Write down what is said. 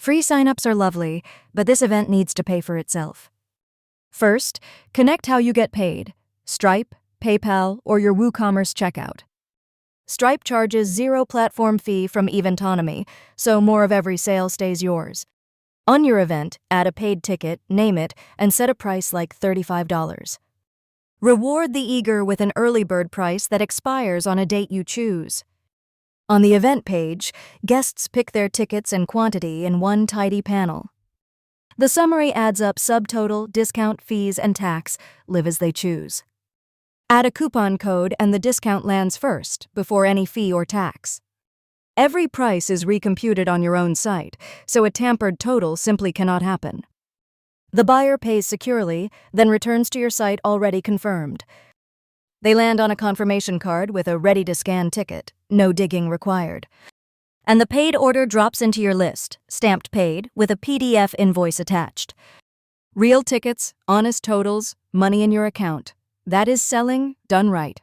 Free signups are lovely, but this event needs to pay for itself. First, connect how you get paid: Stripe, PayPal, or your WooCommerce checkout. Stripe charges 0 platform fee from Eventonomy, so more of every sale stays yours. On your event, add a paid ticket, name it, and set a price like $35. Reward the eager with an early bird price that expires on a date you choose. On the event page, guests pick their tickets and quantity in one tidy panel. The summary adds up subtotal, discount, fees, and tax. Live as they choose. Add a coupon code and the discount lands first, before any fee or tax. Every price is recomputed on your own site, so a tampered total simply cannot happen. The buyer pays securely, then returns to your site already confirmed. They land on a confirmation card with a ready-to-scan ticket, no digging required. And the paid order drops into your list, stamped paid, with a PDF invoice attached. Real tickets, honest totals, money in your account. That is selling done right.